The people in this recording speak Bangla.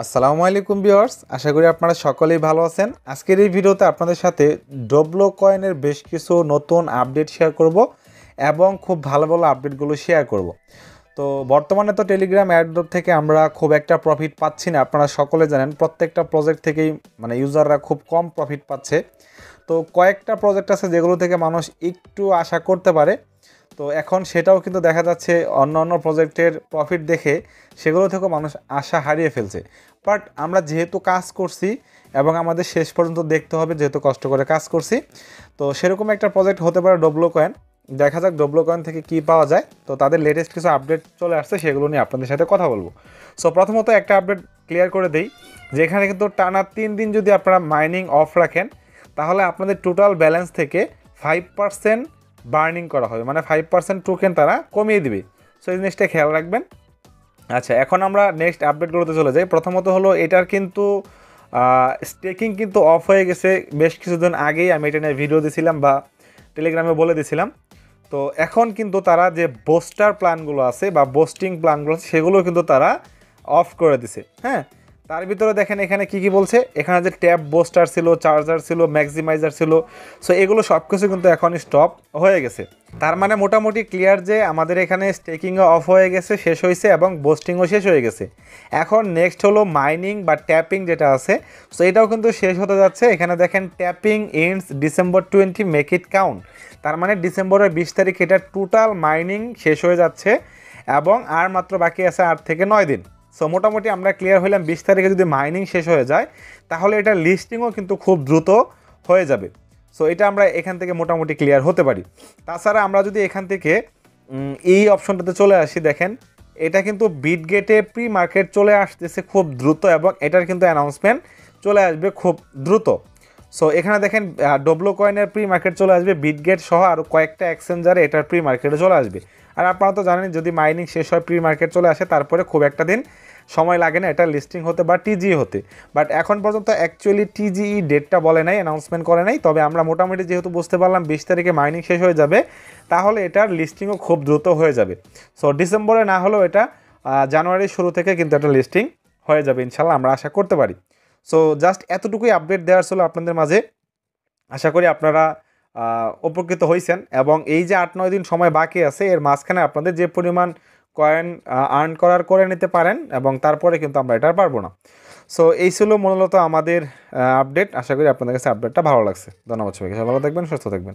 আসসালামু আলাইকুম ভিউয়ার্স, আশা করি আপনারা সকলেই ভালো আছেন। আজকের এই ভিডিওতে আপনাদের সাথে ডবলো কয়েনের বেশ কিছু নতুন আপডেট শেয়ার করব এবং খুব ভালো ভালো আপডেটগুলো শেয়ার করব। তো বর্তমানে তো টেলিগ্রাম অ্যাড্রপ থেকে আমরা খুব একটা প্রফিট পাচ্ছি না, আপনারা সকলে জানেন। প্রত্যেকটা প্রজেক্ট থেকেই ইউজাররা খুব কম প্রফিট পাচ্ছে। তো কয়েকটা প্রজেক্ট আছে যেগুলো থেকে মানুষ একটু আশা করতে পারে। তো এখন সেটাও কিন্তু দেখা যাচ্ছে অন্য অন্য প্রজেক্টের প্রফিট দেখে সেগুলো থেকেও মানুষ আশা হারিয়ে ফেলছে। বাট আমরা যেহেতু কাজ করছি এবং আমাদের শেষ পর্যন্ত দেখতে হবে, যেহেতু কষ্ট করে কাজ করছি, তো সেরকম একটা প্রজেক্ট হতে পারে ডবলো কয়েন। দেখা যাক ডবলো কয়েন থেকে কী পাওয়া যায়। তো তাদের লেটেস্ট কিছু আপডেট চলে আসছে, সেগুলো নিয়ে আপনাদের সাথে কথা বলবো। সো প্রথমত একটা আপডেট ক্লিয়ার করে দেই, যেখানে কিন্তু টানা 3 দিন যদি আপনারা মাইনিং অফ রাখেন তাহলে আপনাদের টোটাল ব্যালেন্স থেকে 5% বার্নিং করা হবে, 5% টোকেন তারা কমিয়ে দিবে। সো এই জিনিসটা খেয়াল রাখবেন। আচ্ছা, এখন আমরা নেক্সট আপডেটগুলোতে চলে যাই। প্রথমত হলো এটার কিন্তু স্টেকিং কিন্তু অফ হয়ে গেছে বেশ কিছুদিন আগেই। আমি এটা নিয়ে ভিডিও দিয়েছিলাম বা টেলিগ্রামে বলে দিয়েছিলাম। তো এখন কিন্তু তারা যে বোস্টার প্ল্যানগুলো আছে বা বোস্টিং প্ল্যানগুলো আছে সেগুলো কিন্তু তারা অফ করে দিছে। হ্যাঁ, তার ভিতরে দেখেন এখানে কি বলছে। এখানে যে ট্যাব বোস্টার ছিল, চার্জার ছিল, ম্যাক্সিমাইজার ছিল, সো এগুলো সব কিছু কিন্তু এখন স্টপ হয়ে গেছে। তার মানে মোটামুটি ক্লিয়ার যে আমাদের এখানে স্টেকিংও অফ হয়ে গেছে, শেষ হয়েছে, এবং বোস্টিংও শেষ হয়ে গেছে। এখন নেক্সট হলো মাইনিং বা ট্যাপিং যেটা আছে, সো এটাও কিন্তু শেষ হতে যাচ্ছে। এখানে দেখেন tapping ends December 20, make it count. তার মানে ডিসেম্বরের 20 তারিখ এটা টোটাল মাইনিং শেষ হয়ে যাচ্ছে এবং আর মাত্র বাকি আছে 8 থেকে 9 দিন। সো মোটামুটি আমরা ক্লিয়ার হইলাম 20 তারিখে যদি মাইনিং শেষ হয়ে যায় তাহলে এটা লিস্টিংও কিন্তু খুব দ্রুত হয়ে যাবে। সো এটা আমরা এখান থেকে মোটামুটি ক্লিয়ার হতে পারি। তাছাড়া আমরা যদি এখান থেকে এই অপশনটাতে চলে আসি, দেখেন এটা কিন্তু বিটগেটে প্রি মার্কেট চলে আসতেছে খুব দ্রুত এবং এটার কিন্তু অ্যানাউন্সমেন্ট চলে আসবে খুব দ্রুত। সো এখানে দেখেন ডবলো কয়েনের প্রি মার্কেট চলে আসবে, বিটগেট সহ আরও কয়েকটা এক্সচেঞ্জারে এটার প্রি মার্কেটে চলে আসবে। আর আপনারা তো জানেন যদি মাইনিং শেষ হয় প্রি মার্কেট চলে আসে তারপরে খুব একটা দিন সময় লাগে না এটা লিস্টিং হতে বা টিজি হতে। বাট এখন পর্যন্ত অ্যাকচুয়ালি টিজিই ডেটটা বলে নাই, অ্যানাউন্সমেন্ট করে নাই। তবে আমরা মোটামুটি যেহেতু বুঝতে পারলাম 20 তারিখে মাইনিং শেষ হয়ে যাবে তাহলে এটার লিস্টিংও খুব দ্রুত হয়ে যাবে। সো ডিসেম্বরে না হলেও এটা জানুয়ারির শুরু থেকে কিন্তু একটা লিস্টিং হয়ে যাবে ইনশাল্লাহ, আমরা আশা করতে পারি। সো জাস্ট এতটুকুই আপডেট দেওয়ার ছিল আপনাদের মাঝে। আশা করি আপনারা উপকৃত হয়েছেন এবং এই যে 8-9 দিন সময় বাকি আছে এর মাঝখানে আপনাদের যে পরিমাণ কয়েন আর্ন করে নিতে পারেন এবং তারপরে কিন্তু আমরা এটা পারবো না। সো এই ছিল মূলত আমাদের আপডেট। আশা করি আপনাদের কাছে আপডেটটা ভালো লাগছে। ধন্যবাদ সবাইকে, ভালো থাকবেন, সুস্থ থাকবেন।